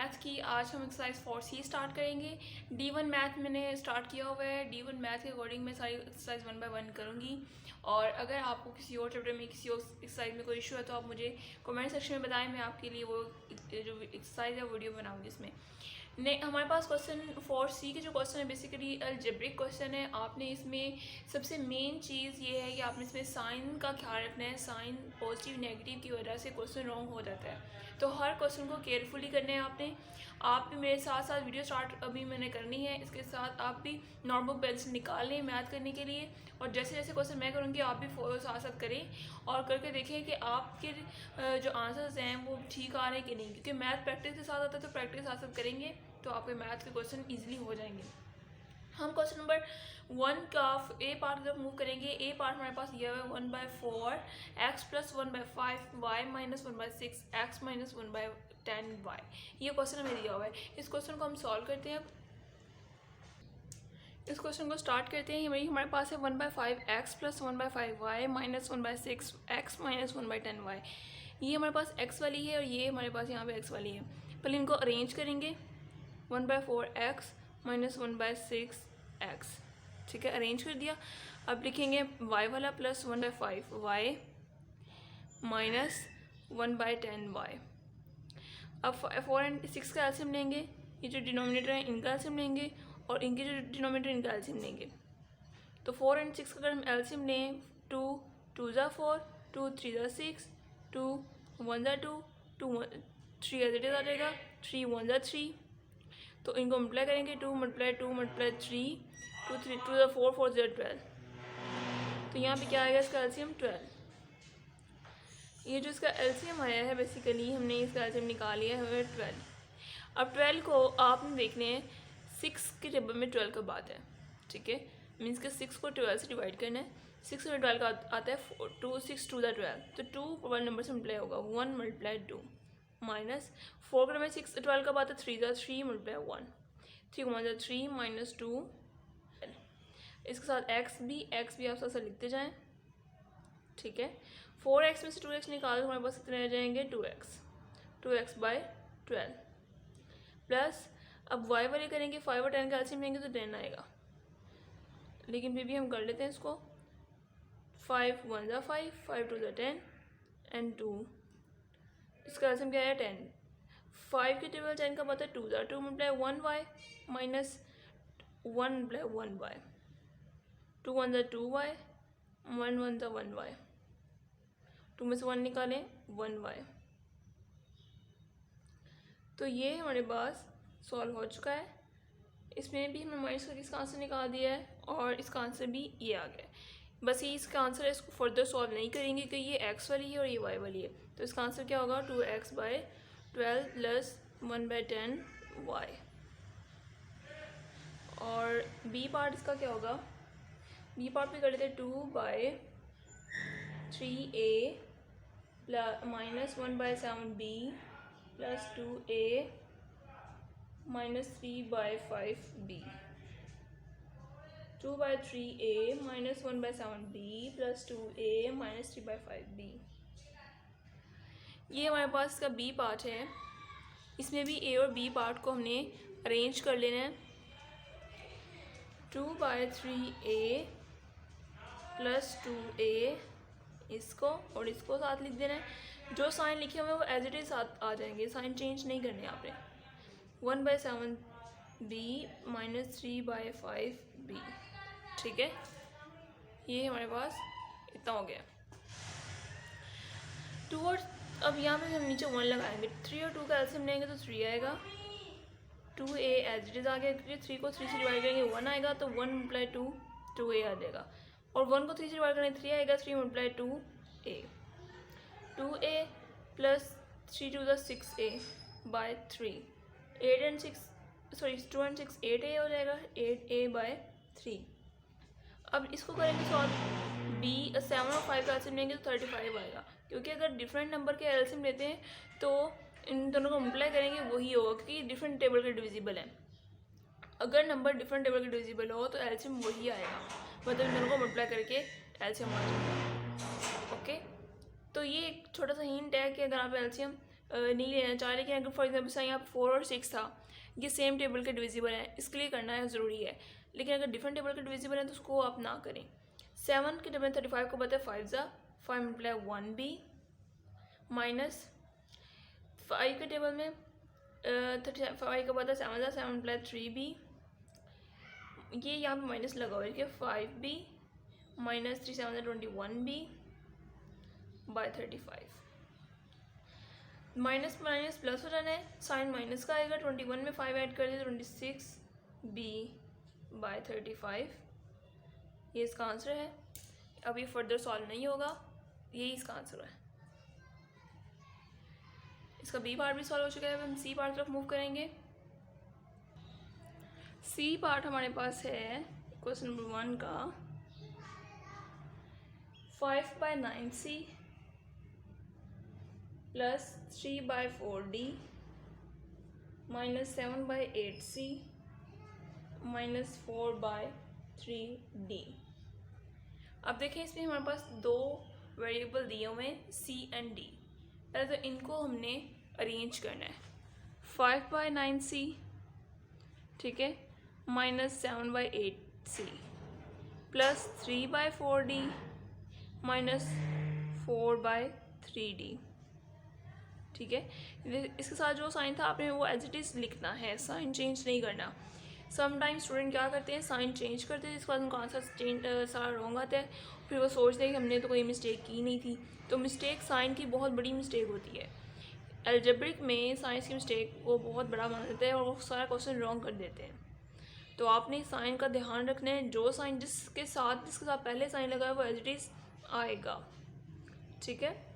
Math की आज हम एक्सरसाइज 4C स्टार्ट करेंगे। D1 मैथ मैंने स्टार्ट किया हुआ है। D1 मैथ के अकॉर्डिंग मैं सारी एक्सरसाइज 1 बाय 1 करूँगी। और अगर आपको किसी और चैप्टर में किसी और एक्सरसाइज में कोई इशू है तो आप मुझे कमेंट सेक्शन में बताएं, मैं आपके लिए वो जो एक्सरसाइज है वीडियो बनाऊँगी। इसमें हमारे पास क्वेश्चन 4C के जो क्वेश्चन है बेसिकली अलजेब्रिक क्वेश्चन है। आपने इसमें सबसे मेन चीज़ ये है कि आपने इसमें साइन का ख्याल रखना है। साइन पॉजिटिव नेगेटिव की वजह से क्वेश्चन रॉन्ग हो जाता है, तो हर क्वेश्चन को केयरफुली करना है आपने। आप भी मेरे साथ साथ वीडियो स्टार्ट अभी मैंने करनी है, इसके साथ आप भी नोटबुक पेंसिल निकाल लें मैथ करने के लिए। और जैसे जैसे क्वेश्चन मैं करूँगी आप भी साथ साथ करें और करके देखें कि आपके जो आंसर्स हैं वो ठीक आ रहे हैं कि नहीं, क्योंकि मैथ प्रैक्टिस के साथ आता है, तो प्रैक्टिस के साथ साथ करेंगे तो आपके मैथ के क्वेश्चन ईजिली हो जाएंगे। हम क्वेश्चन नंबर 1 का ए पार्ट की तरफ मूव करेंगे। ए पार्ट हमारे पास दिया हुआ है 1/4 x plus 1/5 y minus 1/6 x minus 1/10 y। ये क्वेश्चन हमें दिया हुआ है। इस क्वेश्चन को हम सॉल्व करते हैं। इस क्वेश्चन को स्टार्ट करते हैं। हमारे पास है 1/5 x plus 1/5 y minus 1/6 x minus 1/10 y। ये हमारे पास x वाली है और ये हमारे पास यहाँ पे x वाली है। पहले इनको अरेंज करेंगे। 1/4 x माइनस 1/6 x, ठीक है, अरेंज कर दिया। अब लिखेंगे y वाला प्लस 1/5 y माइनस 1/10 y। अब 4 एंड 6 का एलसीएम लेंगे। ये जो डिनोमिनेटर है इनका एलसीएम लेंगे और इनके जो डिनोमिनेटर इनका एलसीएम लेंगे। तो 4 एंड 6 का अगर हम एलसीएम लें 2 2 ज़ा 4 2 3 ज़ा 6 2 1 ज़ा 2 2 3 एज इट इज आ जाएगा 3 1 ज़ा 3। तो इनको मल्टीप्लाई करेंगे 2 मल्टीप्लाई 3 2 3 2 ज़ा 4 4 ज़ा 12। तो यहाँ पे क्या आएगा इसका एलसीएम 12। ये जो इसका एलसीएम आया है बेसिकली हमने इसका एलसीएम निकाल लिया है 12। अब 12 को आपने देखने हैं 6 के टेबल में 12 का बात है, ठीक है, मीन्स के 6 को 12 से डिवाइड करना है। 6 में 12 का आता है 2 6 2 ज़ा 12, तो 2 1 नंबर से मल्टीप्लाई होगा 1 मल्टीप्लाई 2 माइनस 4 का में 6 12 का बात है 3 ज़ा 3 मल्टीप्लाई 1 3 1 ज़ा 3 माइनस 2। इसके साथ x भी आप साथ साथ लिखते जाएं, ठीक है। 4x में से 2x निकाल हमारे पास कितने रह जाएंगे 2x/12 प्लस अब y वाले करेंगे 5 और 10 का एलसीएम लेंगे तो 10 आएगा, लेकिन फिर भी हम कर लेते हैं इसको। 5 1 ज़ा 5 5 2 ज़ा 10 एंड 2, इसका एलसीएम क्या है 10। 5 के टेबल 10 का मतलब 2 ज़ा 2 multiply 1y minus 1 multiply 1y 2 1 ज़ा 2y 1 1 ज़ा 1y 2 में से 1 निकालें 1y। तो ये हमारे पास सॉल्व हो चुका है। इसमें भी हमने माइनस करके इसका आंसर निकाल दिया है और इसका आंसर भी ये आ गया है। बस ये इसका आंसर है, इसको फर्दर सॉल्व नहीं करेंगे क्योंकि ये x वाली है और ये y वाली है। तो इसका आंसर क्या होगा 2x/12 प्लस 1/10 y। और b पार्ट इसका क्या होगा, b पार्ट पे कर लेते हैं 2/3a minus 1/7b plus 2a minus 3/5b 2/3a minus 1/7b plus 2a minus 3/5b। ये हमारे पास इसका b पार्ट है। इसमें भी a और b पार्ट को हमने अरेंज कर लेना है। 2/3a प्लस 2a इसको और इसको साथ लिख देना है। जो साइन लिखे हुए हैं वो एज इट इज साथ आ जाएंगे, साइन चेंज नहीं करने आपने। 1/7b माइनस 3/5b, ठीक है। ये हमारे पास इतना हो गया। 2 और अब यहाँ पे हम नीचे 1 लगाएंगे। 3 और 2 का एलसीएम लेंगे तो 3 आएगा। 2a एज इट इज आ गया क्योंकि 3 को 3 से डिवाइड करेंगे 1 आएगा, तो 1 मल्टीप्लाई 2 2a आ जाएगा। और 1 को 3 से डिवाइड करेंगे 3 आएगा, 3 मल्टीप्लाई 2a 2a प्लस 3 2 ज़ा 6a/3 8 and 6 sorry 2 and 6 8a हो जाएगा 8a/3। अब इसको करेंगे सॉल्व। b 7 और 5 का एलसीएम लेंगे तो 35 आएगा, क्योंकि अगर डिफरेंट नंबर के एलसीएम लेते हैं तो इन दोनों को मल्टीप्लाई करेंगे वही होगा, क्योंकि डिफरेंट टेबल के डिविजिबल हैं। अगर नंबर डिफरेंट टेबल के डिविजिबल हो तो एलसीएम वही आएगा, मतलब इन दोनों को मल्टीप्लाई करके एलसीएम आ जाएगा। ओके, तो ये एक छोटा सा हिंट है कि अगर आप एलसीएम नहीं लेना चाह, लेकिन अगर फॉर एग्जाम्पल यहाँ पर 4 और 6 था, ये सेम टेबल के डिविजिबल है, इसके लिए करना है ज़रूरी है। लेकिन अगर डिफरेंट टेबल के डिविजिबल है तो उसको आप ना करें। 7 के टेबल में 35 को पता है 5 ज़ा 5 मल्टीप्लाई 1b माइनस 5 के टेबल में 35 का पता है 7 ज़ा 7 मल्टीप्लाई 3b, ये यहाँ पे माइनस लगा हुआ है कि 5b माइनस 3 7 ज़ा 21b bye 35। Minus minus plus हो जाना है, साइन माइनस का आएगा, 21 में 5 ऐड कर दिए 26b बाय 35, ये इसका आंसर है। अब ये फर्दर सॉल्व नहीं होगा, यही इसका आंसर है। इसका बी पार्ट भी सॉल्व हो चुका है। अब हम सी पार्ट तरफ मूव करेंगे। सी पार्ट हमारे पास है क्वेश्चन नंबर 1 का 5/9c plus 3/4d minus 7/8c minus 4/3d। अब देखें इसमें हमारे पास दो वेरिएबल दिए हुए हैं c एंड d। पहले तो इनको हमने अरेंज करना है। 5/9c, ठीक है, minus 7/8c plus 3/4d minus 4/3d, ठीक है। इसके साथ जो साइन था आपने वो एज इट इज़ लिखना है, साइन चेंज नहीं करना। समटाइम स्टूडेंट क्या करते हैं, साइन चेंज करते हैं, इसके बाद उनका आंसर सारा रॉन्ग आता है, फिर वो सोचते हैं कि हमने तो कोई मिस्टेक की नहीं थी। तो मिस्टेक साइन की बहुत बड़ी मिस्टेक होती है। अलजेब्रिक में साइंस की मिस्टेक वो बहुत बड़ा मान देते हैं और वो सारा क्वेश्चन रॉन्ग कर देते हैं। तो आपने साइन का ध्यान रखना है, जो साइन जिसके साथ पहले साइन लगा है वो एज इट इज़ आएगा, ठीक है।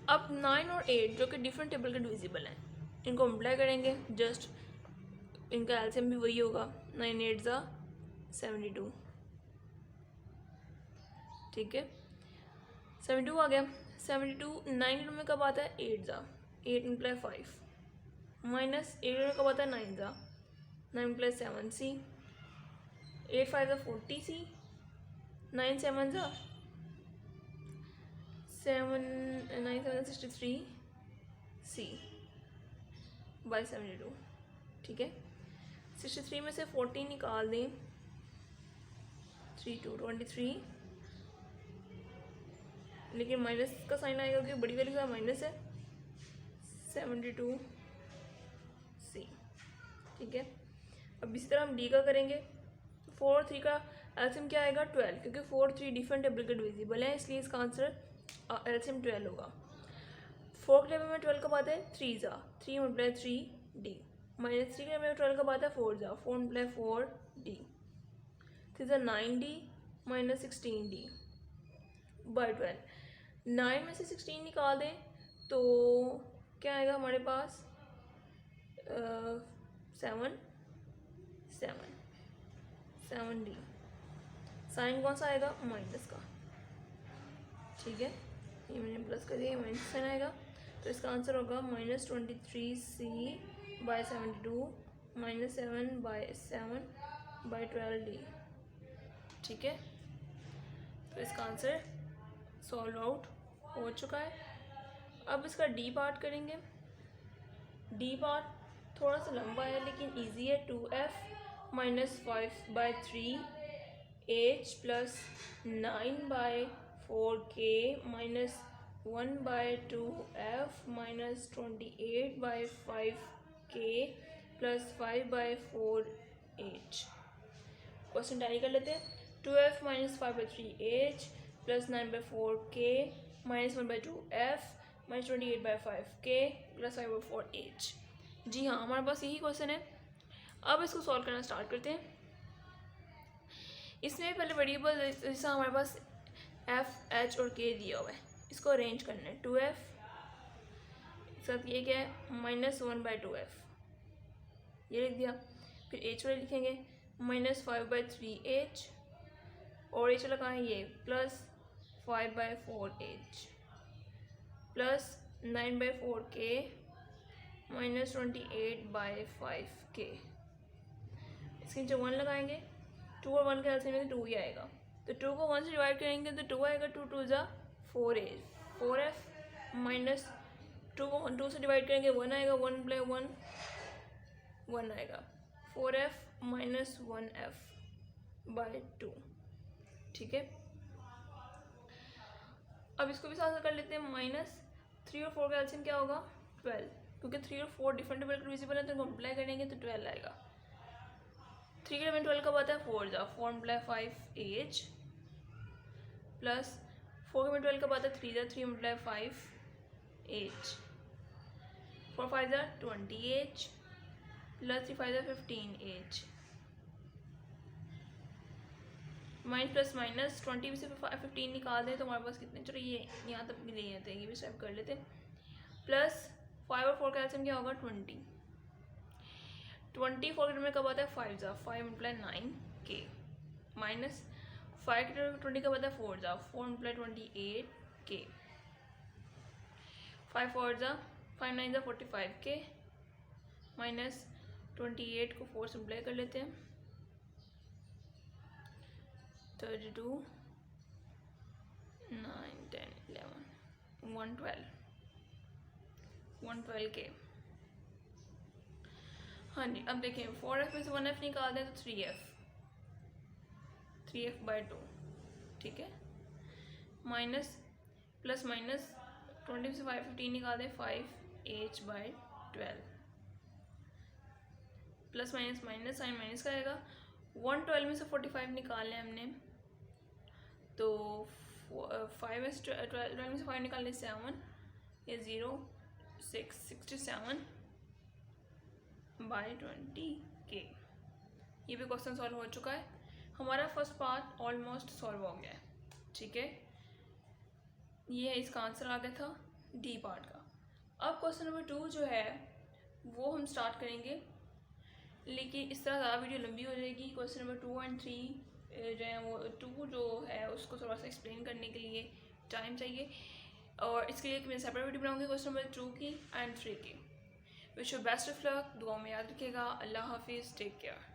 अब 9 और 8 जो कि डिफरेंट टेबल के डिविजिबल हैं, इनको मल्टीप्लाई करेंगे, जस्ट इनका एलसीएम भी वही होगा, 9 8 ज़ा 72, ठीक है। 72 आ गया। 72 9 में कब आता है 8 ज़ा 8 मल्टीप्लाई 5 माइनस 8 में कब आता है 9 ज़ा 9 मल्टीप्लाई 7c 8 5 ज़ा 40c 9 7 ज़ा 9 7 63c बाई 72, ठीक है। 63 में से 40 निकाल दें, 3 2 23, लेकिन माइनस का साइन आएगा क्योंकि बड़ी वाली का माइनस है, 72c, ठीक है। अब इसी तरह हम डी का करेंगे। 4 और 3 का एलसीएम क्या आएगा 12, क्योंकि 4 3 डिफरेंट टेबल के डिविजिबल है, इसलिए इसका आंसर एलसीएम 12 होगा। 4 के टेबल में 12 का बात है 3 ज़ा 3 मल्टीप्लाई 3d माइनस 3 के टेबल में 12 का बात है 4 ज़ा 4 मल्टीप्लाई 4d 3 ज़ा 9d माइनस 16d बाई 12। 9 में से 16 निकाल दें तो क्या आएगा हमारे पास 7d। साइन कौन सा आएगा माइनस का, ठीक है। ये मैंने प्लस कर दिया, माइनस साइन आएगा, तो इसका आंसर होगा minus 23c by 72 minus 7/7 by 12d, ठीक है। तो इसका आंसर सॉल्व आउट हो चुका है। अब इसका डी पार्ट करेंगे। डी पार्ट थोड़ा सा लंबा है लेकिन इजी है। 2f minus 5/3h plus 9/4k minus 1/2f minus 28/5k plus 5/4h। Question tally कर लेते हैं। 2f minus 5/3h plus 9/4k minus 1/2f minus 28/5k plus 5/4h। जी हाँ, हमारे पास यही क्वेश्चन है। अब इसको सॉल्व करना स्टार्ट करते हैं। इसमें पहले वेरिएबल जैसा हमारे पास f, h और k दिया हुआ है, इसको अरेंज करना है। 2f साथ ये क्या है माइनस 1/2f, ये लिख दिया। फिर h वाले लिखेंगे माइनस 5/3h और h वाला कहाँ है ये plus 5/4h plus 9/4k minus 28/5k। इसके नीचे 1 लगाएंगे, 2 और 1 के एलसीएम में 2 ही आएगा, तो 2 को 1 से डिवाइड करेंगे तो 2 आएगा, 2 2 ज़ा 4h 4f माइनस टू से डिवाइड करेंगे 1 आएगा, 1 प्लस 1 1 आएगा, 4f माइनस 1f बाय 2। ठीक है, अब इसको भी साथ कर लेते हैं। माइनस 3 और 4 का एलसीएम क्या होगा 12, क्योंकि 3 और 4 डिफरेंट डिविजिबल है तो मल्टीप्लाई करेंगे तो 12 आएगा। 3 के 12 कब आता है 4 जा, 4 मल्टीप्लाई 5 एज प्लस 4 के 12 कब आता है 3 जा, 3 मल्टीप्लाई 5 एज, 4 5 जा 20 एज प्लस 3 5 जा 15 एज, माइनस प्लस माइनस 20 में से 15 निकाल दें तो हमारे पास कितने, चलो ये यहाँ तक ले आते हैं, ये भी स्टेप कर लेते हैं। प्लस 5 और 4 का एलसीएम क्या होगा 20, 20 4 में कब आता है 5 जा, 5 मल्टीप्लाई 9 के, माइनस 5 के 20 कब आता है 4 जा, 4 मल्टीप्लाई 28 के, 5 4 जा 5 9 जा 45 के, माइनस 28 को 4 से मल्टीप्लाई कर लेते हैं, 32 9 10 11 112 के। हाँ जी, अब देखें 4f में से 1f निकाल दें तो 3f बाय 2। ठीक है, माइनस प्लस माइनस 20 में से 15 निकाल दें 5h by 12, plus minus minus sign minus का आएगा। 112 में से 45 निकाल लें हमने तो 5 में से 12 में से 5 निकालने 7 या 0 6 67 बाय 20 के। ये भी क्वेश्चन सॉल्व हो चुका है, हमारा फर्स्ट पार्ट ऑलमोस्ट सॉल्व हो गया है। ठीक है, ये है इसका आंसर आ गया था डी पार्ट का। अब क्वेश्चन नंबर 2 जो है वो हम स्टार्ट करेंगे, लेकिन इस तरह ज़्यादा वीडियो लंबी हो जाएगी। क्वेश्चन नंबर 2 एंड 3 जो है वो 2 जो है उसको थोड़ा सा एक्सप्लेन करने के लिए टाइम चाहिए, और इसके लिए मैं सेपरेट वीडियो बनाऊंगी क्वेश्चन नंबर 2 की एंड 3 की। Wish you best of luck, दुआ में याद रखिएगा। अल्लाह हाफिज़, टेक केयर।